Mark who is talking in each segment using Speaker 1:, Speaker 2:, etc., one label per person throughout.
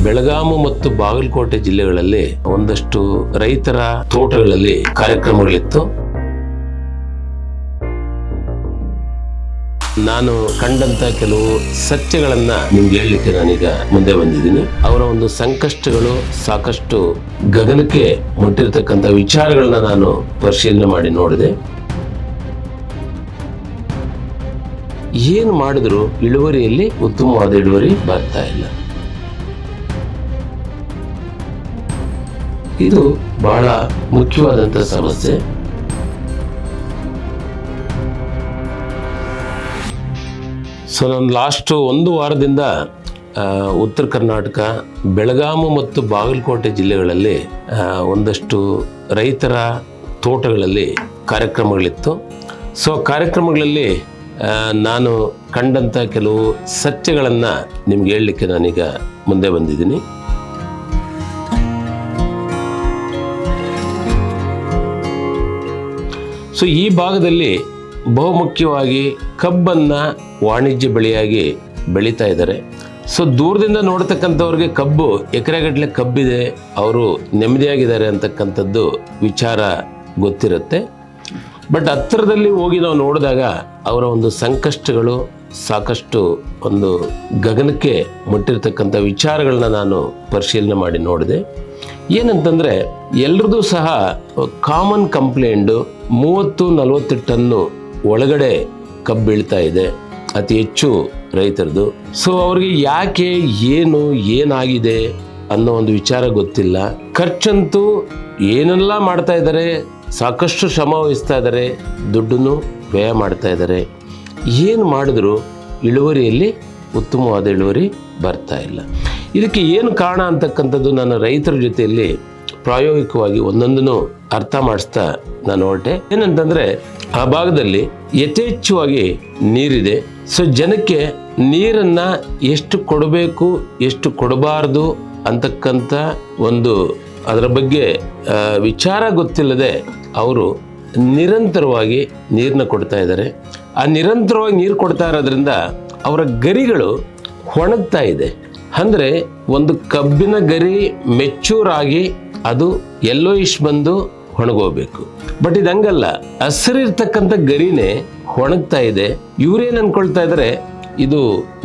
Speaker 1: ಬೆಳಗಾವಿ ಮತ್ತು ಬಾಗಲಕೋಟೆ ಜಿಲ್ಲೆಗಳಲ್ಲಿ ಒಂದಷ್ಟು ರೈತರ ತೋಟಗಳಲ್ಲಿ ಕಾರ್ಯಕ್ರಮಗಳಿತ್ತು. ನಾನು ಕಂಡಂತ ಕೆಲವು ಸತ್ಯಗಳನ್ನ ನಿಮ್ಗೆ ಹೇಳಲಿಕ್ಕೆ ನಾನೀಗ ಮುಂದೆ ಬಂದಿದ್ದೀನಿ. ಅವರ ಒಂದು ಸಂಕಷ್ಟಗಳು ಸಾಕಷ್ಟು ಗಗನಕ್ಕೆ ಮುಟ್ಟಿರ್ತಕ್ಕಂಥ ವಿಚಾರಗಳನ್ನ ನಾನು ಪರಿಶೀಲನೆ ಮಾಡಿ ನೋಡಿದೆ. ಏನು ಮಾಡಿದ್ರು ಇಳುವರಿಯಲ್ಲಿ ಉತ್ತಮವಾದ ಇಳುವರಿ ಬರ್ತಾ ಇಲ್ಲ. ಇದು ಬಹಳ ಮುಖ್ಯವಾದಂತ ಸಮಸ್ಯೆ. ಸೊ ನಾನು ಲಾಸ್ಟ್ ಒಂದು ವಾರದಿಂದ ಉತ್ತರ ಕರ್ನಾಟಕ ಬೆಳಗಾವಿ ಮತ್ತು ಬಾಗಲಕೋಟೆ ಜಿಲ್ಲೆಗಳಲ್ಲಿ ಒಂದಷ್ಟು ರೈತರ ತೋಟಗಳಲ್ಲಿ ಕಾರ್ಯಕ್ರಮಗಳಿತ್ತು. ಸೊ ಕಾರ್ಯಕ್ರಮಗಳಲ್ಲಿ ನಾನು ಕಂಡಂಥ ಕೆಲವು ಸತ್ಯಗಳನ್ನು ನಿಮ್ಗೆ ಹೇಳಲಿಕ್ಕೆ ನಾನೀಗ ಮುಂದೆ ಬಂದಿದ್ದೀನಿ. ಸೊ ಈ ಭಾಗದಲ್ಲಿ ಬಹುಮುಖ್ಯವಾಗಿ ಕಬ್ಬನ್ನು ವಾಣಿಜ್ಯ ಬೆಳೆಯಾಗಿ ಬೆಳೀತಾ ಇದ್ದಾರೆ. ಸೊ ದೂರದಿಂದ ನೋಡ್ತಕ್ಕಂಥವ್ರಿಗೆ ಕಬ್ಬು ಎಕರೆಗಟ್ಟಲೆ ಕಬ್ಬಿದೆ, ಅವರು ನೆಮ್ಮದಿಯಾಗಿದ್ದಾರೆ ಅಂತಕ್ಕಂಥದ್ದು ವಿಚಾರ ಗೊತ್ತಿರುತ್ತೆ. ಬಟ್ ಹತ್ತಿರದಲ್ಲಿ ಹೋಗಿ ನಾವು ನೋಡಿದಾಗ ಅವರ ಒಂದು ಸಂಕಷ್ಟಗಳು ಸಾಕಷ್ಟು ಒಂದು ಗಗನಕ್ಕೆ ಮುಟ್ಟಿರ್ತಕ್ಕಂಥ ವಿಚಾರಗಳನ್ನ ನಾನು ಪರಿಶೀಲನೆ ಮಾಡಿ ನೋಡಿದೆ. ಏನಂತಂದರೆ ಎಲ್ರದ್ದು ಸಹ ಕಾಮನ್ ಕಂಪ್ಲೇಂಟ್ 30-40 ಟನ್ನು ಒಳಗಡೆ ಕಬ್ಬು ಬೀಳ್ತಾ ಇದೆ, ಅತಿ ಹೆಚ್ಚು ರೈತರದು. ಸೊ ಅವ್ರಿಗೆ ಯಾಕೆ ಏನಾಗಿದೆ ಅನ್ನೋ ಒಂದು ವಿಚಾರ ಗೊತ್ತಿಲ್ಲ. ಖರ್ಚಂತೂ ಏನೆಲ್ಲ ಮಾಡ್ತಾ ಇದ್ದಾರೆ, ಸಾಕಷ್ಟು ಶ್ರಮ ವಹಿಸ್ತಾ ಇದ್ದಾರೆ, ದುಡ್ಡನ್ನು ವ್ಯಯ ಮಾಡ್ತಾ ಇದ್ದಾರೆ. ಏನು ಮಾಡಿದ್ರು ಇಳುವರಿಯಲ್ಲಿ ಉತ್ತಮವಾದ ಇಳುವರಿ ಬರ್ತಾ ಇಲ್ಲ. ಇದಕ್ಕೆ ಏನು ಕಾರಣ ಅಂತಕ್ಕಂಥದ್ದು ನಾನು ರೈತರ ಜೊತೆಯಲ್ಲಿ ಪ್ರಾಯೋಗಿಕವಾಗಿ ಒಂದೊಂದನ್ನು ಅರ್ಥ ಮಾಡಿಸ್ತಾ ನಾನು ಹೊರಟೆ. ಏನಂತಂದರೆ ಆ ಭಾಗದಲ್ಲಿ ಯಥೇಚ್ಛವಾಗಿ ನೀರಿದೆ. ಸೊ ಜನಕ್ಕೆ ನೀರನ್ನು ಎಷ್ಟು ಕೊಡಬೇಕು ಎಷ್ಟು ಕೊಡಬಾರ್ದು ಅಂತಕ್ಕಂಥ ಒಂದು ಅದರ ಬಗ್ಗೆ ವಿಚಾರ ಗೊತ್ತಿಲ್ಲದೆ ಅವರು ನಿರಂತರವಾಗಿ ನೀರನ್ನ ಕೊಡ್ತಾ ಇದ್ದಾರೆ. ಆ ನಿರಂತರವಾಗಿ ನೀರು ಕೊಡ್ತಾ ಇರೋದ್ರಿಂದ ಅವರ ಗರಿಗಳು ಒಣಗ್ತಾ ಇದೆ. ಅಂದರೆ ಒಂದು ಕಬ್ಬಿನ ಗರಿ ಮೆಚೂರ್ ಆಗಿ ಅದು ಯೆಲ್ಲೋಯಿಶ್ ಬಂದು ಒಣಗೋಗ್ಬೇಕು. ಬಟ್ ಇದು ಹಂಗಲ್ಲ, ಹಸಿರಿರ್ತಕ್ಕಂಥ ಗರಿನೇ ಒಣಗ್ತಾ ಇದೆ. ಇವ್ರೇನು ಅನ್ಕೊಳ್ತಾ ಇದ್ದಾರೆ, ಇದು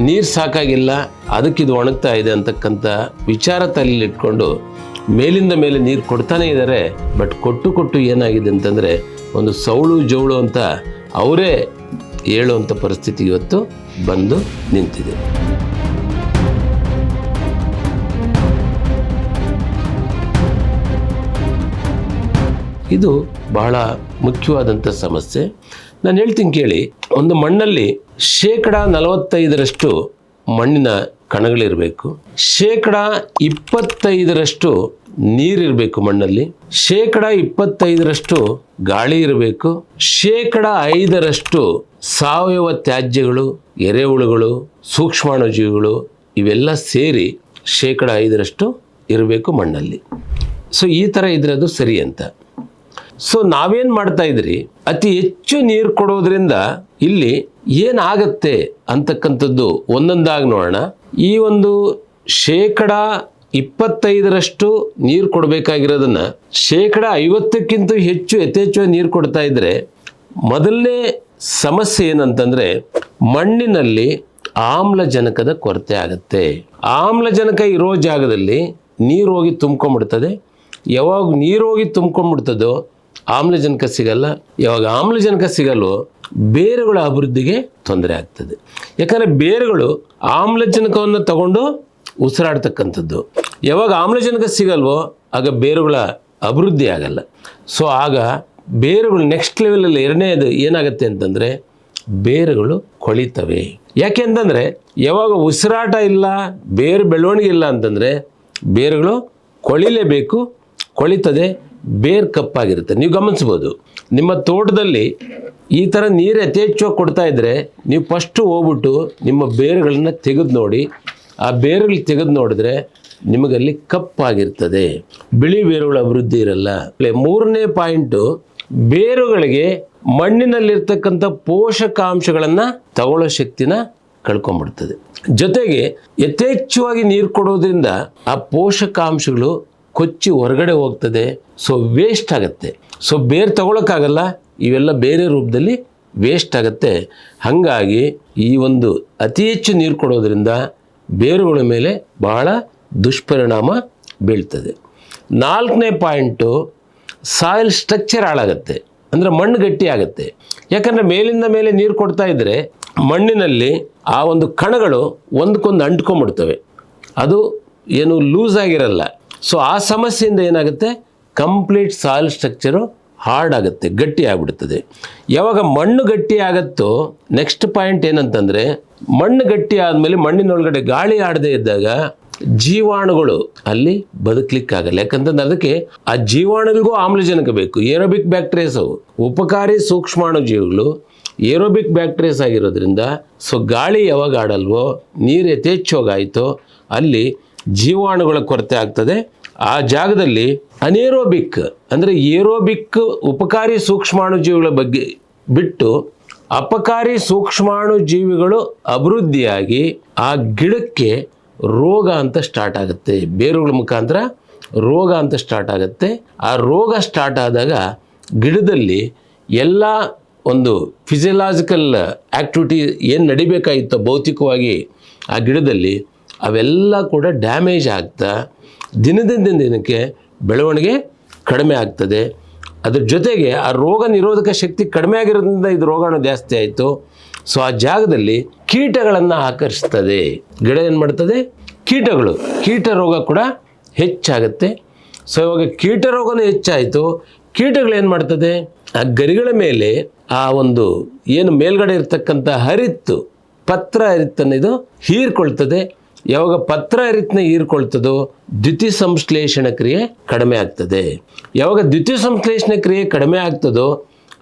Speaker 1: ನೀರು ಸಾಕಾಗಿಲ್ಲ ಅದಕ್ಕಿದು ಒಣಗ್ತಾ ಇದೆ ಅಂತಕ್ಕಂಥ ವಿಚಾರ ತಲೆಯಲ್ಲಿ ಇಟ್ಕೊಂಡು ಮೇಲಿಂದ ಮೇಲೆ ನೀರು ಕೊಡ್ತಾನೆ ಇದ್ದಾರೆ. ಬಟ್ ಕೊಟ್ಟು ಏನಾಗಿದೆ ಅಂತಂದರೆ ಒಂದು ಸೌಳು ಜೌಳು ಅಂತ ಅವರೇ ಹೇಳುವಂಥ ಪರಿಸ್ಥಿತಿ ಇವತ್ತು ಬಂದು ನಿಂತಿದೆ. ಇದು ಬಹಳ ಮುಖ್ಯವಾದಂಥ ಸಮಸ್ಯೆ. ನಾನು ಹೇಳ್ತೀನಿ ಕೇಳಿ. ಒಂದು ಮಣ್ಣಲ್ಲಿ 45% ಮಣ್ಣಿನ ಕಣಗಳಿರಬೇಕು, 25% ನೀರಿರಬೇಕು ಮಣ್ಣಲ್ಲಿ, 25% ಗಾಳಿ ಇರಬೇಕು, 5% ಸಾವಯವ ತ್ಯಾಜ್ಯಗಳು, ಎರೆಹುಳುಗಳು, ಸೂಕ್ಷ್ಮಾಣುಜೀವಿಗಳು ಇವೆಲ್ಲ ಸೇರಿ 5% ಇರಬೇಕು ಮಣ್ಣಲ್ಲಿ. ಸೊ ಈ ಥರ ಇದ್ರೆ ಅದು ಸರಿ ಅಂತ. ಸೊ ನಾವೇನು ಮಾಡ್ತಾ ಇದ್ರಿ, ಅತಿ ಹೆಚ್ಚು ನೀರು ಕೊಡೋದ್ರಿಂದ ಇಲ್ಲಿ ಏನಾಗತ್ತೆ ಅಂತಕ್ಕಂಥದ್ದು ಒಂದೊಂದಾಗಿ ನೋಡೋಣ. ಈ ಒಂದು 25% ನೀರು ಕೊಡಬೇಕಾಗಿರೋದನ್ನ 50%ಕ್ಕಿಂತ ಹೆಚ್ಚು ಯಥೇಚ್ಛವಾಗಿ ನೀರು ಕೊಡ್ತಾ ಇದ್ರೆ ಮೊದಲನೇ ಸಮಸ್ಯೆ ಏನಂತಂದ್ರೆ ಮಣ್ಣಿನಲ್ಲಿ ಆಮ್ಲಜನಕದ ಕೊರತೆ ಆಗುತ್ತೆ. ಆಮ್ಲಜನಕ ಇರೋ ಜಾಗದಲ್ಲಿ ನೀರು ಹೋಗಿ ತುಂಬ್ಕೊಂಡ್ಬಿಡ್ತದೆ. ಯಾವಾಗ ನೀರು ಹೋಗಿ ತುಂಬ್ಕೊಂಡ್ಬಿಡ್ತದೋ ಆಮ್ಲಜನಕ ಸಿಗಲ್ಲ. ಯಾವಾಗ ಆಮ್ಲಜನಕ ಸಿಗಲ್ಲೋ ಬೇರುಗಳ ಅಭಿವೃದ್ಧಿಗೆ ತೊಂದರೆ ಆಗ್ತದೆ. ಯಾಕಂದರೆ ಬೇರುಗಳು ಆಮ್ಲಜನಕವನ್ನು ತಗೊಂಡು ಉಸಿರಾಡ್ತಕ್ಕಂಥದ್ದು. ಯಾವಾಗ ಆಮ್ಲಜನಕ ಸಿಗಲ್ವೋ ಆಗ ಬೇರುಗಳ ಅಭಿವೃದ್ಧಿ ಆಗಲ್ಲ. ಸೊ ಆಗ ಬೇರುಗಳು ನೆಕ್ಸ್ಟ್ ಲೆವೆಲಲ್ಲಿ ಎರಡನೇದು ಏನಾಗುತ್ತೆ ಅಂತಂದರೆ ಬೇರುಗಳು ಕೊಳಿತವೆ. ಯಾಕೆ ಅಂತಂದರೆ ಯಾವಾಗ ಉಸಿರಾಟ ಇಲ್ಲ, ಬೇರು ಬೆಳವಣಿಗೆ ಇಲ್ಲ ಅಂತಂದರೆ ಬೇರುಗಳು ಕೊಳಿಲೇಬೇಕು, ಕೊಳಿತದೆ, ಬೇರು ಕಪ್ಪಾಗಿರುತ್ತೆ. ನೀವು ಗಮನಿಸ್ಬೋದು, ನಿಮ್ಮ ತೋಟದಲ್ಲಿ ಈ ಥರ ನೀರು ಯಥೇಚ್ಛವಾಗಿ ಕೊಡ್ತಾ ಇದ್ದರೆ ನೀವು ಫಸ್ಟು ಹೋಗ್ಬಿಟ್ಟು ನಿಮ್ಮ ಬೇರುಗಳನ್ನ ತೆಗೆದು ನೋಡಿ. ಆ ಬೇರುಗಳು ತೆಗೆದು ನೋಡಿದ್ರೆ ನಿಮಗಲ್ಲಿ ಕಪ್ಪಾಗಿರ್ತದೆ, ಬಿಳಿ ಬೇರುಗಳ ಅಭಿವೃದ್ಧಿ ಇರಲ್ಲ. ಮೂರನೇ ಪಾಯಿಂಟು, ಬೇರುಗಳಿಗೆ ಮಣ್ಣಿನಲ್ಲಿರ್ತಕ್ಕಂಥ ಪೋಷಕಾಂಶಗಳನ್ನು ತಗೊಳ್ಳೋ ಶಕ್ತಿನ ಕಳ್ಕೊಂಡ್ಬಿಡ್ತದೆ. ಜೊತೆಗೆ ಯಥೇಚ್ಛವಾಗಿ ನೀರು ಕೊಡೋದ್ರಿಂದ ಆ ಪೋಷಕಾಂಶಗಳು ಕೊಚ್ಚಿ ಹೊರಗಡೆ ಹೋಗ್ತದೆ. ಸೊ ವೇಸ್ಟ್ ಆಗುತ್ತೆ. ಸೊ ಬೇರೆ ತಗೊಳಕ್ಕಾಗಲ್ಲ, ಇವೆಲ್ಲ ಬೇರೆ ರೂಪದಲ್ಲಿ ವೇಸ್ಟ್ ಆಗುತ್ತೆ. ಹಾಗಾಗಿ ಈ ಒಂದು ಅತಿ ಹೆಚ್ಚು ನೀರು ಕೊಡೋದ್ರಿಂದ ಬೇರುಗಳ ಮೇಲೆ ಬಹಳ ದುಷ್ಪರಿಣಾಮ ಬೀಳ್ತದೆ. 4ನೇ ಪಾಯಿಂಟು, ಸಾಯಿಲ್ ಸ್ಟ್ರಕ್ಚರ್ ಹಾಳಾಗುತ್ತೆ, ಅಂದರೆ ಮಣ್ಣು ಗಟ್ಟಿ ಆಗುತ್ತೆ. ಯಾಕಂದರೆ ಮೇಲಿಂದ ಮೇಲೆ ನೀರು ಕೊಡ್ತಾ ಇದ್ದರೆ ಮಣ್ಣಿನಲ್ಲಿ ಆ ಒಂದು ಕಣಗಳು ಒಂದಕ್ಕೊಂದು ಅಂಟ್ಕೊಂಡ್ಬಿಡ್ತವೆ, ಅದು ಏನು ಲೂಸ್ ಆಗಿರಲ್ಲ. ಸೊ ಆ ಸಮಸ್ಯೆಯಿಂದ ಏನಾಗುತ್ತೆ, ಕಂಪ್ಲೀಟ್ ಸಾಯಿಲ್ ಸ್ಟ್ರಕ್ಚರು ಹಾರ್ಡ್ ಆಗುತ್ತೆ, ಗಟ್ಟಿ ಆಗಿಬಿಡ್ತದೆ. ಯಾವಾಗ ಮಣ್ಣು ಗಟ್ಟಿ ಆಗುತ್ತೋ ನೆಕ್ಸ್ಟ್ ಪಾಯಿಂಟ್ ಏನಂತಂದರೆ, ಮಣ್ಣು ಗಟ್ಟಿ ಆದಮೇಲೆ ಮಣ್ಣಿನೊಳಗಡೆ ಗಾಳಿ ಆಡದೇ ಇದ್ದಾಗ ಜೀವಾಣುಗಳು ಅಲ್ಲಿ ಬದುಕಲಿಕ್ಕಾಗಲ್ಲ. ಯಾಕಂತಂದ್ರೆ ಅದಕ್ಕೆ ಆ ಜೀವಾಣುಗಳಿಗೂ ಆಮ್ಲಜನಕ ಬೇಕು. ಏರೋಬಿಕ್ ಬ್ಯಾಕ್ಟೀರಿಯಾಸ್ ಅವು ಉಪಕಾರಿ ಸೂಕ್ಷ್ಮಾಣು ಜೀವಿಗಳು ಏರೋಬಿಕ್ ಬ್ಯಾಕ್ಟೀರಿಯಾಸ್ ಆಗಿರೋದ್ರಿಂದ ಸೊ ಗಾಳಿ ಯಾವಾಗ ಆಡಲ್ವೋ, ನೀರು ಯಥೇಚ್ಛವಾಗಾಯಿತೋ ಅಲ್ಲಿ ಜೀವಾಣುಗಳ ಕೊರತೆ ಆಗ್ತದೆ. ಆ ಜಾಗದಲ್ಲಿ ಅನೇರೋಬಿಕ್ ಅಂದರೆ ಏರೋಬಿಕ್ ಉಪಕಾರಿ ಸೂಕ್ಷ್ಮಾಣು ಜೀವಿಗಳ ಬಗ್ಗೆ ಬಿಟ್ಟು ಅಪಕಾರಿ ಸೂಕ್ಷ್ಮಾಣು ಜೀವಿಗಳು ಅಭಿವೃದ್ಧಿಯಾಗಿ ಆ ಗಿಡಕ್ಕೆ ರೋಗ ಅಂತ ಸ್ಟಾರ್ಟ್ ಆಗುತ್ತೆ. ಬೇರುಗಳ ಮುಖಾಂತರ ರೋಗ ಅಂತ ಸ್ಟಾರ್ಟ್ ಆಗುತ್ತೆ. ಆ ರೋಗ ಸ್ಟಾರ್ಟ್ ಆದಾಗ ಗಿಡದಲ್ಲಿ ಎಲ್ಲ ಒಂದು ಫಿಸಿಯಲಾಜಿಕಲ್ ಆ್ಯಕ್ಟಿವಿಟಿ ಏನು ನಡಿಬೇಕಾಗಿತ್ತೋ ಭೌತಿಕವಾಗಿ ಆ ಗಿಡದಲ್ಲಿ ಅವೆಲ್ಲ ಕೂಡ ಡ್ಯಾಮೇಜ್ ಆಗ್ತಾ ದಿನದಿಂದ ದಿನಕ್ಕೆ ಬೆಳವಣಿಗೆ ಕಡಿಮೆ ಆಗ್ತದೆ. ಅದ್ರ ಜೊತೆಗೆ ಆ ರೋಗ ನಿರೋಧಕ ಶಕ್ತಿ ಕಡಿಮೆ ಆಗಿರೋದ್ರಿಂದ ಇದು ರೋಗಾಣು ಜಾಸ್ತಿ ಆಯಿತು. ಸೊ ಆ ಜಾಗದಲ್ಲಿ ಕೀಟಗಳನ್ನು ಆಕರ್ಷಿಸ್ತದೆ. ಗಿಡ ಏನು ಮಾಡ್ತದೆ, ಕೀಟ ರೋಗ ಕೂಡ ಹೆಚ್ಚಾಗುತ್ತೆ. ಸೊ ಇವಾಗ ಕೀಟ ರೋಗನೂ ಹೆಚ್ಚಾಯಿತು. ಕೀಟಗಳೇನು ಮಾಡ್ತದೆ, ಆ ಗರಿಗಳ ಮೇಲೆ ಆ ಒಂದು ಏನು ಮೇಲ್ಗಡೆ ಇರ್ತಕ್ಕಂಥ ಪತ್ರ ಹರಿತ್ತನ್ನು ಇದು ಹೀರ್ಕೊಳ್ತದೆ. ಯಾವಾಗ ಪತ್ರ ಹರಿತನ್ನ ಹೀರ್ಕೊಳ್ತದೋ ದ್ಯುತಿ ಸಂಶ್ಲೇಷಣ ಕ್ರಿಯೆ ಕಡಿಮೆ ಆಗ್ತದೆ. ಯಾವಾಗ ದ್ಯುತಿ ಸಂಶ್ಲೇಷಣ ಕ್ರಿಯೆ ಕಡಿಮೆ ಆಗ್ತದೋ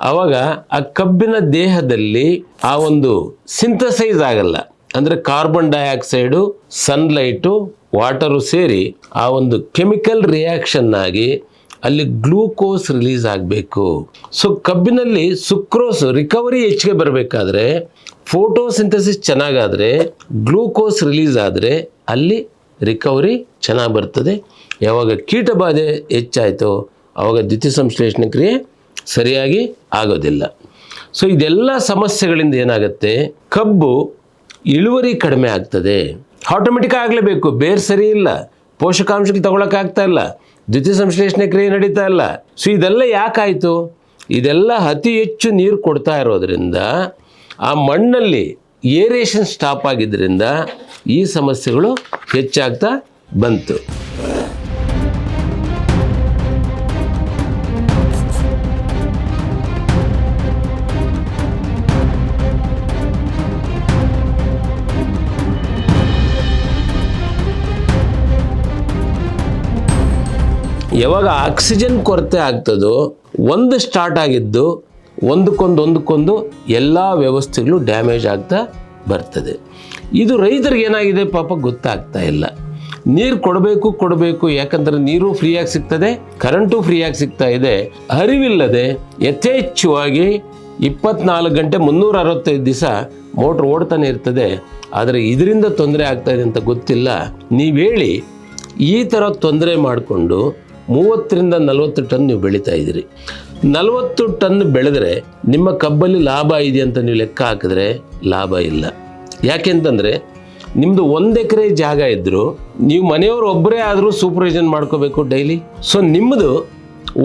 Speaker 1: ಆವಾಗ ಆ ಕಬ್ಬಿನ ದೇಹದಲ್ಲಿ ಆ ಒಂದು ಸಿಂಥಸೈಸ್ ಆಗಲ್ಲ. ಅಂದರೆ ಕಾರ್ಬನ್ ಡೈಆಕ್ಸೈಡು, ಸನ್ಲೈಟು, ವಾಟರು ಸೇರಿ ಆ ಒಂದು ಕೆಮಿಕಲ್ ರಿಯಾಕ್ಷನ್ ಆಗಿ ಅಲ್ಲಿ ಗ್ಲೂಕೋಸ್ ರಿಲೀಸ್ ಆಗಬೇಕು. ಸೊ ಕಬ್ಬಿನಲ್ಲಿ ಸುಕ್ರೋಸ್ ರಿಕವರಿ ಹೆಚ್ಚಿಗೆ ಬರಬೇಕಾದ್ರೆ, ಫೋಟೋಸಿಂಥಸಿಸ್ ಚೆನ್ನಾಗಾದರೆ, ಗ್ಲೂಕೋಸ್ ರಿಲೀಸ್ ಆದರೆ ಅಲ್ಲಿ ರಿಕವರಿ ಚೆನ್ನಾಗಿ ಬರ್ತದೆ. ಯಾವಾಗ ಕೀಟಬಾಧೆ ಹೆಚ್ಚಾಯಿತೋ ಆವಾಗ ದ್ಯುತಿ ಸಂಶ್ಲೇಷಣ ಕ್ರಿಯೆ ಸರಿಯಾಗಿ ಆಗೋದಿಲ್ಲ. ಸೊ ಇದೆಲ್ಲ ಸಮಸ್ಯೆಗಳಿಂದ ಏನಾಗುತ್ತೆ, ಕಬ್ಬು ಇಳುವರಿ ಕಡಿಮೆ ಆಗ್ತದೆ. ಆಟೋಮೆಟಿಕ್ ಆಗಲೇಬೇಕು, ಬೇರೆ ಸರಿ ಇಲ್ಲ, ಪೋಷಕಾಂಶಗಳು ತಗೊಳಕ್ಕಾಗ್ತಾ ಇಲ್ಲ, ದ್ಯುತಿ ಸಂಶ್ಲೇಷಣೆ ಕ್ರಿಯೆ ನಡೀತಾ ಇಲ್ಲ. ಸೊ ಇದೆಲ್ಲ ಯಾಕಾಯಿತು, ಇದೆಲ್ಲ ಅತಿ ಹೆಚ್ಚು ನೀರು ಕೊಡ್ತಾ ಇರೋದ್ರಿಂದ ಆ ಮಣ್ಣಲ್ಲಿ ಏರೇಷನ್ ಸ್ಟಾಪ್ ಆಗಿದ್ದರಿಂದ ಈ ಸಮಸ್ಯೆಗಳು ಹೆಚ್ಚಾಗ್ತಾ ಬಂತು. ಯಾವಾಗ ಆಕ್ಸಿಜನ್ ಕೊರತೆ ಆಗ್ತದೋ ಒಂದು ಸ್ಟಾರ್ಟ್ ಆಗಿದ್ದು ಒಂದಕ್ಕೊಂದು ಎಲ್ಲ ವ್ಯವಸ್ಥೆಗಳು ಡ್ಯಾಮೇಜ್ ಆಗ್ತಾ ಬರ್ತದೆ. ಇದು ರೈತರಿಗೆ ಏನಾಗಿದೆ ಪಾಪ ಗೊತ್ತಾಗ್ತಾ ಇಲ್ಲ. ನೀರು ಕೊಡಬೇಕು, ಯಾಕಂದರೆ ನೀರು ಫ್ರೀಯಾಗಿ ಸಿಗ್ತದೆ, ಕರೆಂಟು ಫ್ರೀಯಾಗಿ ಸಿಗ್ತಾ ಇದೆ. ಅರಿವಿಲ್ಲದೆ ಯಥೇಚ್ಛವಾಗಿ 24 ಗಂಟೆ 365 ದಿವಸ ಮೋಟ್ರ್ ಓಡ್ತಾನೆ ಇರ್ತದೆ. ಆದರೆ ಇದರಿಂದ ತೊಂದರೆ ಆಗ್ತಾ ಇದೆ ಅಂತ ಗೊತ್ತಿಲ್ಲ. ನೀವು ಹೇಳಿ, ಈ ಥರ ತೊಂದರೆ ಮಾಡಿಕೊಂಡು 30ರಿಂದ 40 ಟನ್ ನೀವು ಬೆಳೀತಾ ಇದ್ದೀರಿ. 40 ಟನ್ ಬೆಳೆದ್ರೆ ನಿಮ್ಮ ಕಬ್ಬಲ್ಲಿ ಲಾಭ ಇದೆ ಅಂತ ನೀವು ಲೆಕ್ಕ ಹಾಕಿದ್ರೆ ಲಾಭ ಇಲ್ಲ. ಯಾಕೆಂತಂದರೆ ನಿಮ್ಮದು 1 ಎಕರೆ ಜಾಗ ಇದ್ದರೂ ನೀವು ಮನೆಯವರು ಒಬ್ಬರೇ ಆದರೂ ಸೂಪರ್ವೈಷನ್ ಮಾಡ್ಕೋಬೇಕು ಡೈಲಿ. ಸೊ ನಿಮ್ಮದು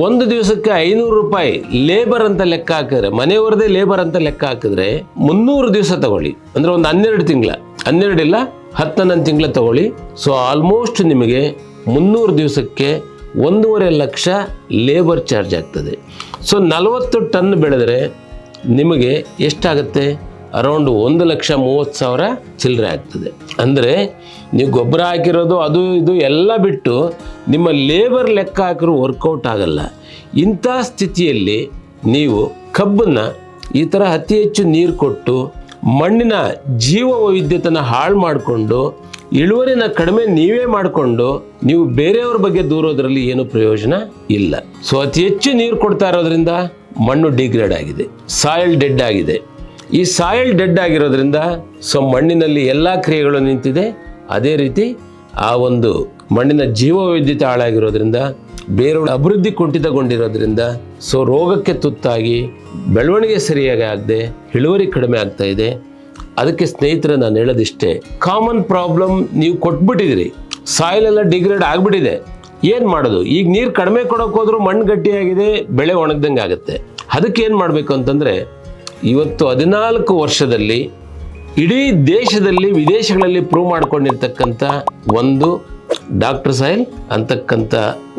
Speaker 1: ಒಂದು ದಿವಸಕ್ಕೆ 500 ರೂಪಾಯಿ ಲೇಬರ್ ಅಂತ ಲೆಕ್ಕ ಹಾಕಿದ್ರೆ, ಮನೆಯವರದೇ ಲೇಬರ್ ಅಂತ ಲೆಕ್ಕ ಹಾಕಿದ್ರೆ 300 ದಿವಸ ತಗೊಳ್ಳಿ, ಅಂದರೆ ಒಂದು 12 ತಿಂಗಳ, 12 ಇಲ್ಲ 11 ತಿಂಗಳ ತಗೊಳ್ಳಿ. ಸೊ ಆಲ್ಮೋಸ್ಟ್ ನಿಮಗೆ 300 ದಿವಸಕ್ಕೆ 1.5 ಲಕ್ಷ ಲೇಬರ್ ಚಾರ್ಜ್ ಆಗ್ತದೆ. ಸೊ 40 ಟನ್ ಬೆಳೆದರೆ ನಿಮಗೆ ಎಷ್ಟಾಗುತ್ತೆ, ಅರೌಂಡ್ 1,30,000 ಚಿಲ್ಲರೆ ಆಗ್ತದೆ. ಅಂದರೆ ನೀವು ಗೊಬ್ಬರ ಹಾಕಿರೋದು ಅದು ಇದು ಎಲ್ಲ ಬಿಟ್ಟು ನಿಮ್ಮ ಲೇಬರ್ ಲೆಕ್ಕ ಹಾಕಿರೋ ವರ್ಕೌಟ್ ಆಗಲ್ಲ. ಇಂಥ ಸ್ಥಿತಿಯಲ್ಲಿ ನೀವು ಕಬ್ಬನ್ನು ಈ ಥರ ಅತಿ ಹೆಚ್ಚು ನೀರು ಕೊಟ್ಟು ಮಣ್ಣಿನ ಜೀವ ವೈವಿಧ್ಯತೆಯನ್ನು ಹಾಳು ಮಾಡಿಕೊಂಡು ಇಳುವರಿನ ಕಡಿಮೆ ನೀವೇ ಮಾಡಿಕೊಂಡು ನೀವು ಬೇರೆಯವ್ರ ಬಗ್ಗೆ ದೂರೋದ್ರಲ್ಲಿ ಏನು ಪ್ರಯೋಜನ ಇಲ್ಲ. ಸೊ ಅತಿ ಹೆಚ್ಚು ನೀರು ಕೊಡ್ತಾ ಇರೋದ್ರಿಂದ ಮಣ್ಣು ಡಿಗ್ರೇಡ್ ಆಗಿದೆ, ಸಾಯಿಲ್ ಡೆಡ್ ಆಗಿದೆ. ಈ ಸಾಯಿಲ್ ಡೆಡ್ ಆಗಿರೋದ್ರಿಂದ ಸೊ ಮಣ್ಣಿನಲ್ಲಿ ಎಲ್ಲ ಕ್ರಿಯೆಗಳು ನಿಂತಿದೆ. ಅದೇ ರೀತಿ ಆ ಒಂದು ಮಣ್ಣಿನ ಜೀವವೈವಿಧ್ಯತೆ ಹಾಳಾಗಿರೋದ್ರಿಂದ ಬೇರೆಯವರ ಅಭಿವೃದ್ಧಿ ಕುಂಠಿತಗೊಂಡಿರೋದ್ರಿಂದ ಸೊ ರೋಗಕ್ಕೆ ತುತ್ತಾಗಿ ಬೆಳವಣಿಗೆ ಸರಿಯಾಗಿ ಆಗದೆ ಇಳುವರಿ ಕಡಿಮೆ ಆಗ್ತಾ ಇದೆ. ಅದಕ್ಕೆ ಸ್ನೇಹಿತರೆ ನಾನು ಹೇಳೋದಿಷ್ಟೇ, ಕಾಮನ್ ಪ್ರಾಬ್ಲಮ್ ನೀವು ಕೊಟ್ಬಿಟ್ಟಿದ್ದೀರಿ, ಸಾಯಿಲ್ ಎಲ್ಲ ಡಿಗ್ರೇಡ್ ಆಗಿಬಿಟ್ಟಿದೆ. ಏನು ಮಾಡೋದು? ಈಗ ನೀರು ಕಡಿಮೆ ಕೊಡೋಕೆ ಹೋದ್ರೂ ಮಣ್ಣು ಗಟ್ಟಿಯಾಗಿದೆ, ಬೆಳೆ ಒಣಗ್ದಂಗೆ ಆಗುತ್ತೆ. ಅದಕ್ಕೆ ಏನು ಮಾಡಬೇಕು ಅಂತಂದರೆ, ಇವತ್ತು 14 ವರ್ಷದಲ್ಲಿ ಇಡೀ ದೇಶದಲ್ಲಿ ವಿದೇಶಗಳಲ್ಲಿ ಪ್ರೂವ್ ಮಾಡ್ಕೊಂಡಿರ್ತಕ್ಕಂಥ ಒಂದು ಡಾಕ್ಟರ್ ಸಾಯಿಲ್ ಅಂತಕ್ಕಂಥ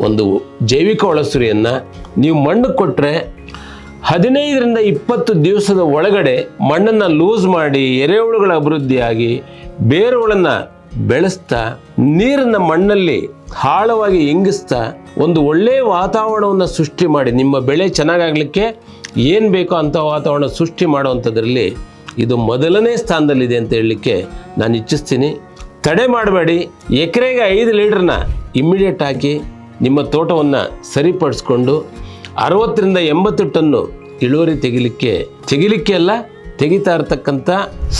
Speaker 1: ಒಂದು ಜೈವಿಕ ಒಳಸುರಿಯನ್ನು ನೀವು ಮಣ್ಣು ಕೊಟ್ಟರೆ 15ರಿಂದ 20 ದಿವಸದ ಒಳಗಡೆ ಮಣ್ಣನ್ನು ಲೂಸ್ ಮಾಡಿ ಎರೆಹುಳುಗಳ ಅಭಿವೃದ್ಧಿಯಾಗಿ ಬೇರುಗಳನ್ನು ಬೆಳೆಸ್ತಾ ನೀರನ್ನು ಮಣ್ಣಲ್ಲಿ ಆಳವಾಗಿ ಇಂಗಿಸ್ತಾ ಒಂದು ಒಳ್ಳೆಯ ವಾತಾವರಣವನ್ನು ಸೃಷ್ಟಿ ಮಾಡಿ ನಿಮ್ಮ ಬೆಳೆ ಚೆನ್ನಾಗಾಗಲಿಕ್ಕೆ ಏನು ಬೇಕೋ ಅಂಥ ವಾತಾವರಣ ಸೃಷ್ಟಿ ಮಾಡುವಂಥದ್ರಲ್ಲಿ ಇದು ಮೊದಲನೇ ಸ್ಥಾನದಲ್ಲಿದೆ ಅಂತ ಹೇಳಲಿಕ್ಕೆ ನಾನು ಇಚ್ಛಿಸ್ತೀನಿ. ತಡೆ ಮಾಡಬೇಡಿ. ಎಕರೆಗೆ 5 ಲೀಟ್ರನ್ನ ಇಮ್ಮಿಡಿಯೇಟ್ ಹಾಕಿ ನಿಮ್ಮ ತೋಟವನ್ನು ಸರಿಪಡಿಸ್ಕೊಂಡು 60ರಿಂದ 80 ಟನ್ನು ಇಳುವರಿ ತೆಗಿಲಿಕ್ಕೆ ಅಲ್ಲ, ತೆಗಿತಾ ಇರತಕ್ಕಂಥ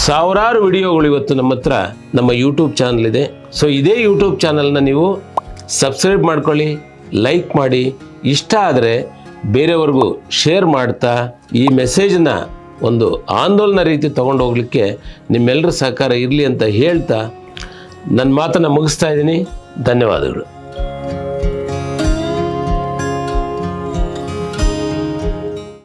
Speaker 1: ಸಾವಿರಾರು ವಿಡಿಯೋಗಳು ಇವತ್ತು ನಮ್ಮ ಹತ್ರ ನಮ್ಮ ಯೂಟ್ಯೂಬ್ ಚಾನಲ್ ಇದೆ. ಸೊ ಇದೇ ಯೂಟ್ಯೂಬ್ ಚಾನಲ್ನ ನೀವು ಸಬ್ಸ್ಕ್ರೈಬ್ ಮಾಡ್ಕೊಳ್ಳಿ, ಲೈಕ್ ಮಾಡಿ, ಇಷ್ಟ ಆದರೆ ಬೇರೆಯವ್ರಿಗೂ ಶೇರ್ ಮಾಡ್ತಾ ಈ ಮೆಸೇಜನ್ನ ಒಂದು ಆಂದೋಲನ ರೀತಿ ತೊಗೊಂಡು ಹೋಗ್ಲಿಕ್ಕೆ ನಿಮ್ಮೆಲ್ಲರ ಸಹಕಾರ ಇರಲಿ ಅಂತ ಹೇಳ್ತಾ ನನ್ನ ಮಾತನ್ನು ಮುಗಿಸ್ತಾ ಇದ್ದೀನಿ. ಧನ್ಯವಾದಗಳು.